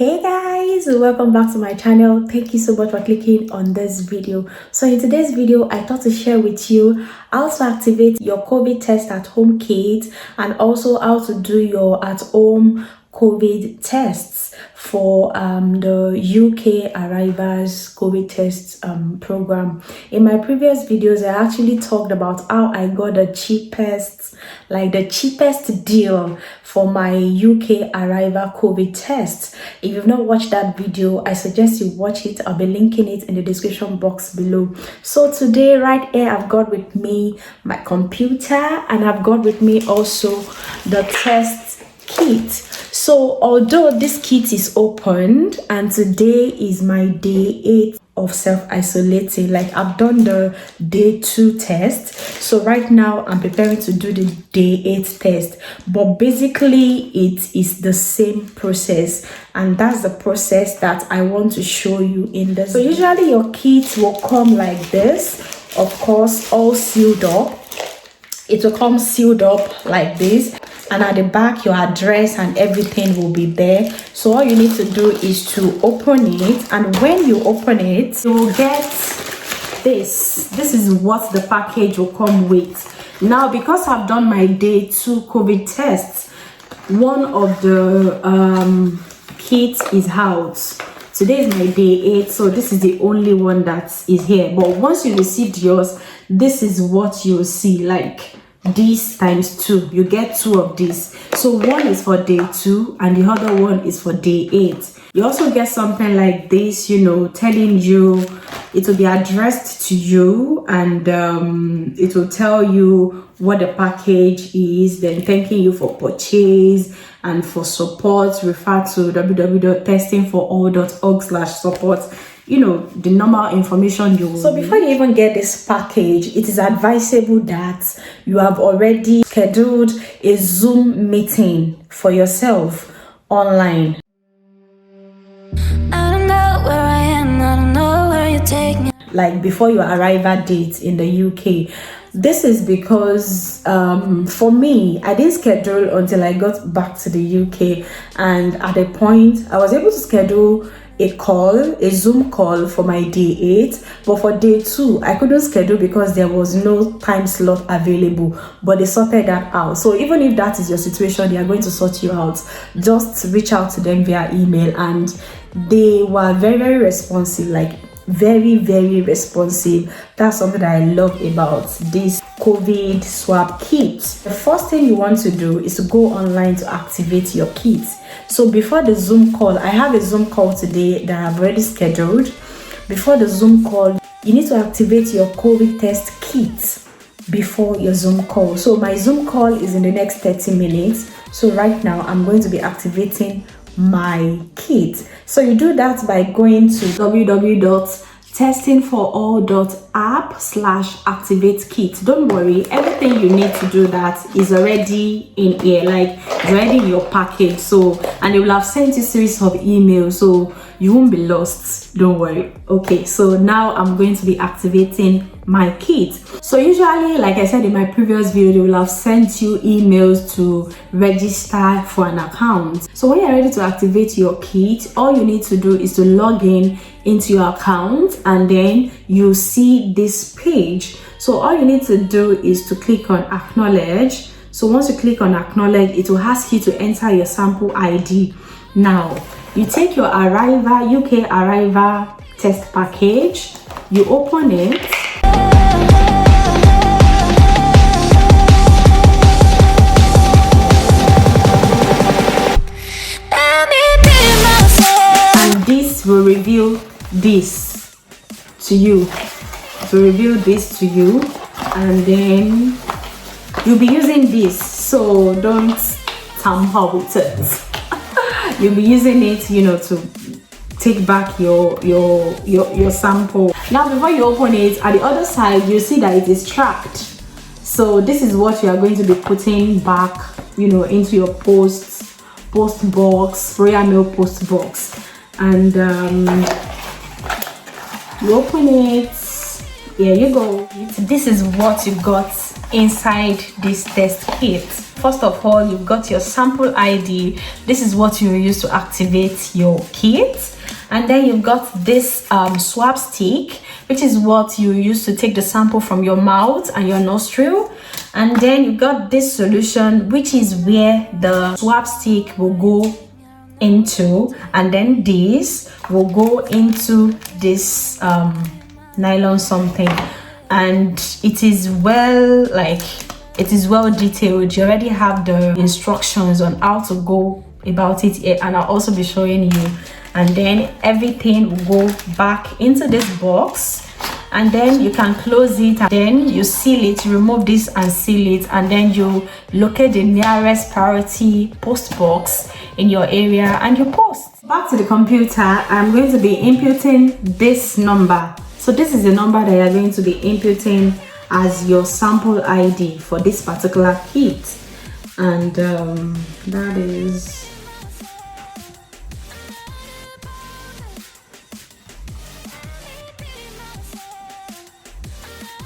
Hey guys, welcome back to my channel. Thank you so much for clicking on this video. So in today's video, I thought to share with you how to activate your COVID test at home kit and also how to do your at home COVID tests for the UK arrivals COVID tests program. In my previous videos, I actually talked about how I got the cheapest deal for my UK arrival COVID test. If you've not watched that video, I suggest you watch it. I'll be linking it in the description box below. So today right here, I've got with me my computer and I've got with me also the test kit. So although this kit is opened and today is my day 8 of self-isolating, like I've done the day 2 test, so right now I'm preparing to do the day 8 test, but basically it is the same process, and that's the process that I want to show you in this. So usually your kit will come like this, of course, all sealed up. It will come sealed up like this, and at the back your address and everything will be there. So all you need to do is to open it, and when you open it, you will get this is what the package will come with. Now because I've done my day 2 COVID tests, one of the kits is out. Today is my day 8, so this is the only one that is here. But once you received yours, this is what you'll see, like this times 2. You get 2 of these. So one is for day 2 and the other one is for day 8. You also get something like this, you know, telling you, it will be addressed to you, and it will tell you what the package is, then thanking you for purchase and for support. Refer to www.testingforall.org/support. You know, the normal information you will. So before you even get this package, it is advisable that you have already scheduled a Zoom meeting for yourself online. I don't know where I am, I don't know where you take me. Like before your arrival date in the UK. This is because for me, I didn't schedule until I got back to the UK, and at a point I was able to schedule a Zoom call for my day 8, but for day 2 I couldn't schedule because there was no time slot available, but they sorted that out. So even if that is your situation, they are going to sort you out. Just reach out to them via email, and they were very, very responsive, like very, very responsive. That's something that I love about this COVID swab kit. The first thing you want to do is to go online to activate your kit. So before the Zoom call, I have a Zoom call today that I've already scheduled. Before the Zoom call, you need to activate your COVID test kit before your Zoom call. So my Zoom call is in the next 30 minutes. So right now I'm going to be activating my kit. So you do that by going to www.testingforall.app/activate kit. Don't worry, everything you need to do that is already in here, like it's already in your package. So, and they will have sent you a series of emails, so you won't be lost. Don't worry. Okay, so now I'm going to be activating my kit. So usually, like I said in my previous video, they will have sent you emails to register for an account. So when you're ready to activate your kit, all you need to do is to log in into your account, and then you see this page. So all you need to do is to click on acknowledge. So once you click on acknowledge, it will ask you to enter your sample ID. Now you take your UK arrival test package, you open it, and this will reveal this to you. And then you'll be using this, so don't tamper with it. You'll be using it, you know, to take back your sample. Now before you open it, at the other side you see that it is tracked. So this is what you are going to be putting back, you know, into your post box, royal mail post box. And you open it, here you go. This is what you got inside this test kit. First of all, you've got your sample ID. This is what you use to activate your kit. And then you've got this swab stick, which is what you use to take the sample from your mouth and your nostril. And then you've got this solution, which is where the swab stick will go into, and then this will go into this nylon something, and it is well detailed. You already have the instructions on how to go about it here, and I'll also be showing you. And then everything will go back into this box, and then you can close it, and then you seal it. You remove this and seal it, and then you locate the nearest priority post box in your area and you post. Back to the computer, I'm going to be inputting this number. So this is the number that you're going to be inputting as your sample ID for this particular kit, and that is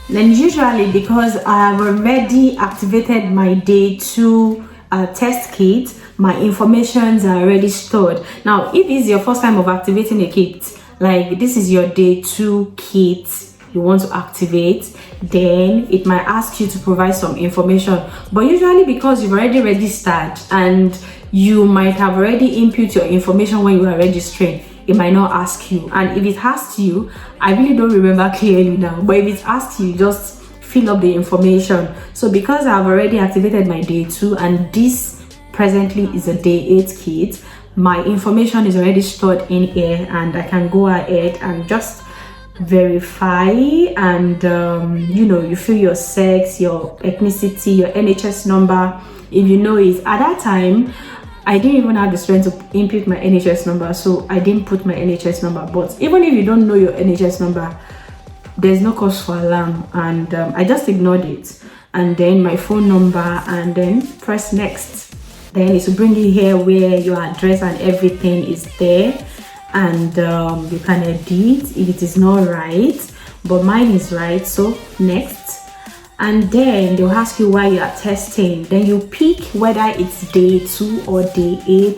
then. Usually, because I have already activated my day 2 test kit, my informations are already stored. Now, if it's your first time of activating a kit, like this is your day 2 kit you want to activate, then it might ask you to provide some information. But usually, because you've already registered and you might have already input your information when you are registering, it might not ask you. And if it asks you, I really don't remember clearly now, but if it asks you, just fill up the information. So because I've already activated my day 2 and this presently is a day 8 kit, my information is already stored in here, and I can go ahead and just verify. And you fill your sex, your ethnicity, your NHS number if you know it. At that time, I didn't even have the strength to input my NHS number, so I didn't put my NHS number. But even if you don't know your NHS number, there's no cause for alarm, and I just ignored it. And then my phone number, and then press next. Then it will bring you here where your address and everything is there, and you can edit if it is not right, but mine is right, so next. And then they'll ask you why you are testing. Then you pick whether it's day 2 or day 8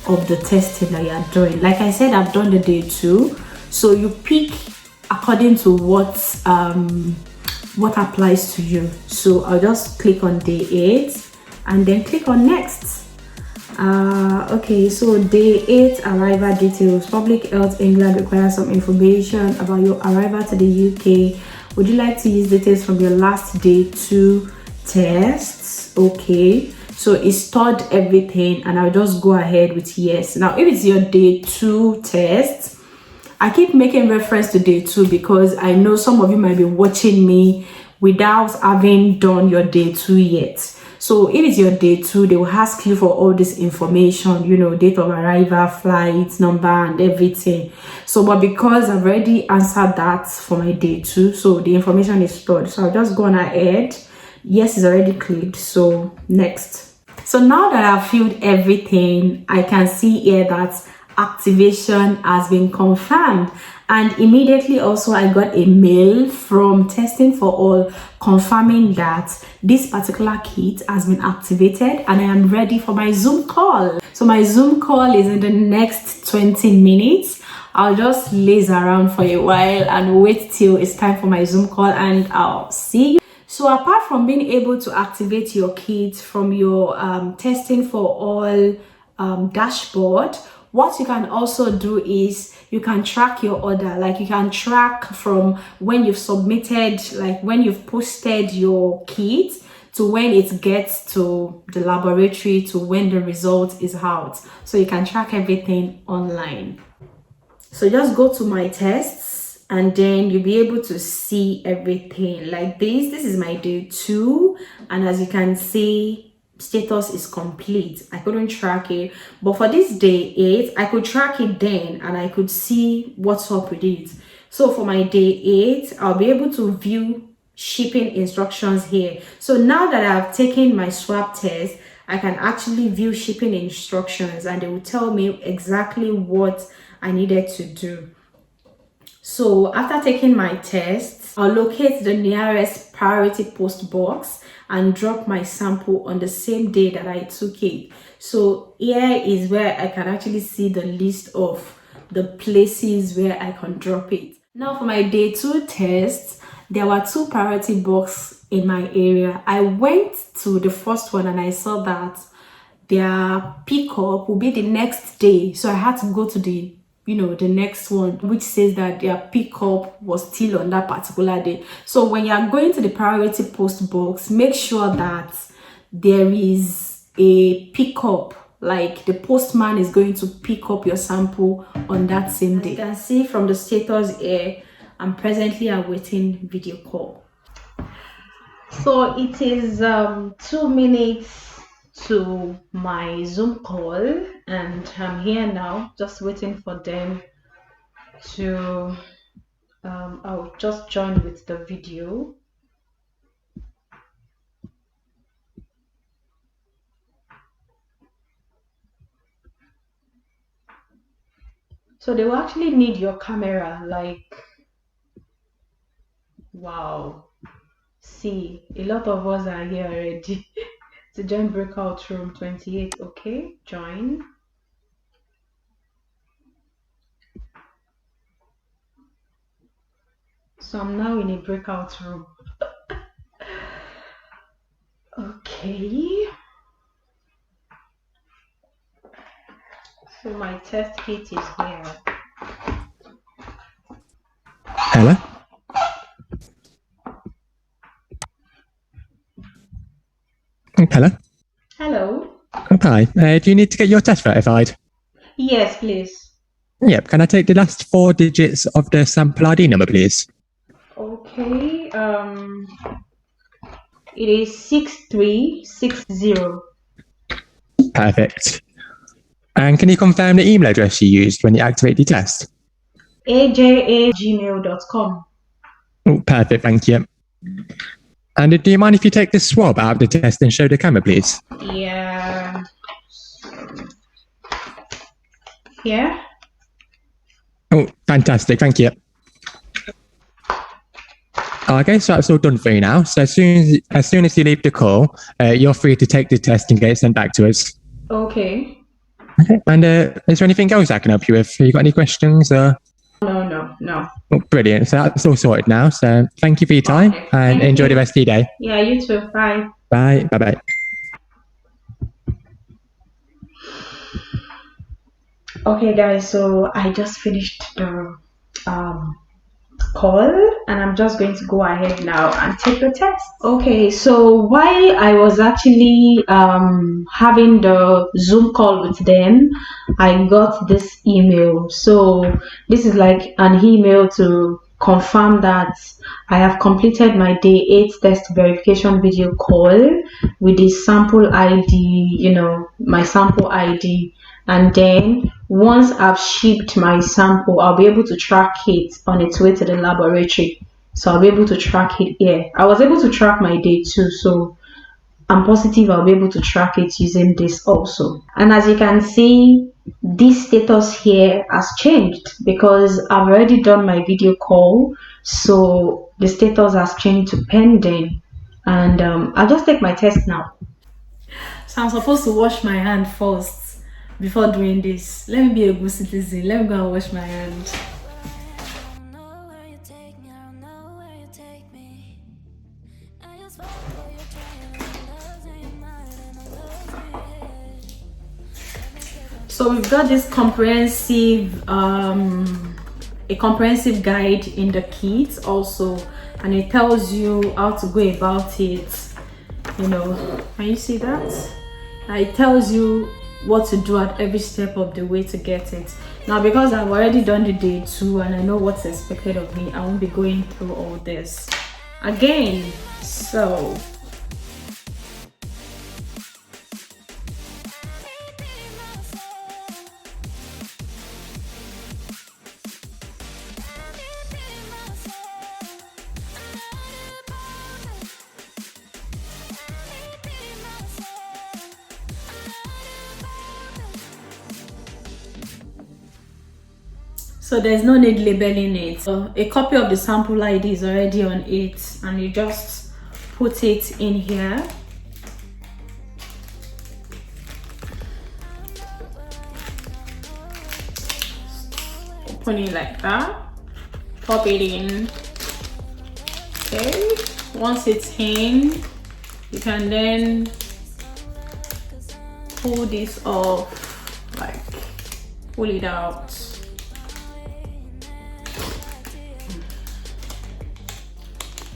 of the testing that you are doing. Like I said, I've done the day 2, so you pick according to what applies to you. So I'll just click on day 8 and then click on next. Okay, so day 8 arrival details. Public Health England requires some information about your arrival to the UK. Would you like to use details from your last day 2 tests? Okay, so it stored everything, and I'll just go ahead with yes. Now, if it's your day 2 test, I keep making reference to day 2 because I know some of you might be watching me without having done your day 2 yet. So if it's your day 2, they will ask you for all this information, date of arrival, flight number, and everything. So, but because I've already answered that for my day 2, so the information is stored. So I'll just go on ahead. Yes is already clicked, so next. So now that I've filled everything, I can see here that activation has been confirmed, and immediately also I got a mail from Testing for All confirming that this particular kit has been activated, and I am ready for my Zoom call. So my Zoom call is in the next 20 minutes. I'll just laze around for a while and wait till it's time for my Zoom call, and I'll see you. So apart from being able to activate your kit from your Testing for All dashboard, what you can also do is you can track your order. Like you can track from when you've submitted, like when you've posted your kit to when it gets to the laboratory to when the result is out. So you can track everything online. So just go to my tests, and then you'll be able to see everything like this. This is my day 2, and as you can see, status is complete. I couldn't track it, but for this day 8, I could track it then, and I could see what's up with it. So for my day 8, I'll be able to view shipping instructions here. So now that I've taken my swab test, I can actually view shipping instructions, and they will tell me exactly what I needed to do. So after taking my test, I'll locate the nearest priority post box and drop my sample on the same day that I took it. So here is where I can actually see the list of the places where I can drop it. Now for my day 2 test, there were 2 priority boxes in my area. I went to the first one and I saw that their pickup will be the next day, so I had to go to the the next one, which says that their pickup was still on that particular day. So when you are going to the priority post box, make sure that there is a pickup, like the postman is going to pick up your sample on that same day. As you can see from the status here, I'm presently awaiting video call. So it is 2 minutes to my Zoom call, and I'm here now just waiting for them to I'll just join with the video. So they will actually need your camera, like, wow, see, a lot of us are here already. To join breakout room 28. Okay, join. So I'm now in a breakout room. Okay, so my test kit is here. Hello? Hello? Hello. Hi. Do you need to get your test verified? Yes, please. Yep. Can I take the last 4 digits of the sample ID number, please? Okay. It is 6360. Perfect. And can you confirm the email address you used when you activate the test? aja@gmail.com. Oh, perfect. Thank you. And do you mind if you take the swab out of the test and show the camera, please? Yeah. Here. Oh, fantastic. Thank you. Okay, so that's all done for you now. So as soon as you leave the call, you're free to take the test and get it sent back to us. Okay. Okay. And is there anything else I can help you with? Have you got any questions? No. Oh, brilliant. So that's all sorted now. So thank you for your time and enjoy the rest of your day. Yeah, you too. Bye. Bye. Bye-bye. Okay, guys, so I just finished the call and I'm just going to go ahead now and take the test. Okay, so while I was actually having the Zoom call with them, I got this email. So this is like an email to confirm that I have completed my day 8 test verification video call with the sample ID, my sample ID. And then once I've shipped my sample, I'll be able to track it on its way to the laboratory. So I'll be able to track it here. I was able to track my day too, so I'm positive I'll be able to track it using this also. And as you can see, this status here has changed because I've already done my video call. So the status has changed to pending. And I'll just take my test now. So I'm supposed to wash my hand first before doing this. Let me be a good citizen. Let me go and wash my hand. So we've got this comprehensive a comprehensive guide in the kit also, and it tells you how to go about it. Can you see that? It tells you what to do at every step of the way to get it. Now, because I've already done the day 2 and I know what's expected of me, I won't be going through all this again. So there's no need labeling it. So a copy of the sample ID is already on it, and you just put it in here. Open it like that, pop it in. Okay, once it's in, you can then pull this off, like pull it out.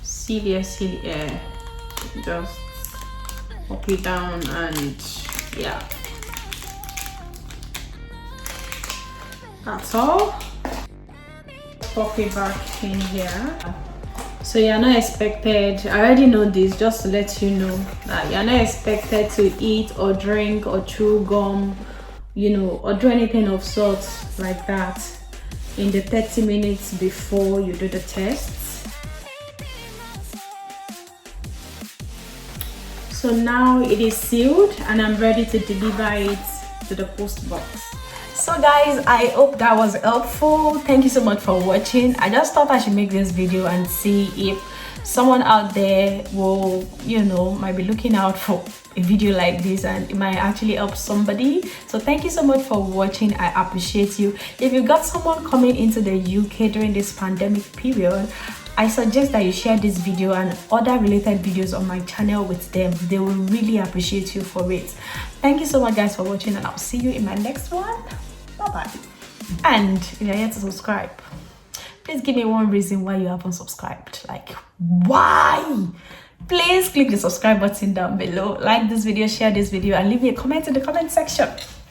See the air, just pop it down, and yeah, that's all. Pop it back in here. So you're not expected, I already know this, just to let you know that you're not expected to eat or drink or chew gum, you know, or do anything of sorts like that in the 30 minutes before you do the test. So now it is sealed and I'm ready to deliver it to the post box. So guys, I hope that was helpful. Thank you so much for watching. I just thought I should make this video and see if someone out there will, you know, might be looking out for a video like this and it might actually help somebody. So thank you so much for watching. I appreciate you. If you got someone coming into the UK during this pandemic period, I suggest that you share this video and other related videos on my channel with them. They will really appreciate you for it. Thank you so much guys for watching, and I'll see you in my next one. Bye bye. And if you're yet to subscribe, please give me one reason why you haven't subscribed. Like, why? Please click the subscribe button down below, like this video, share this video, and leave me a comment in the comment section.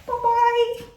Bye bye.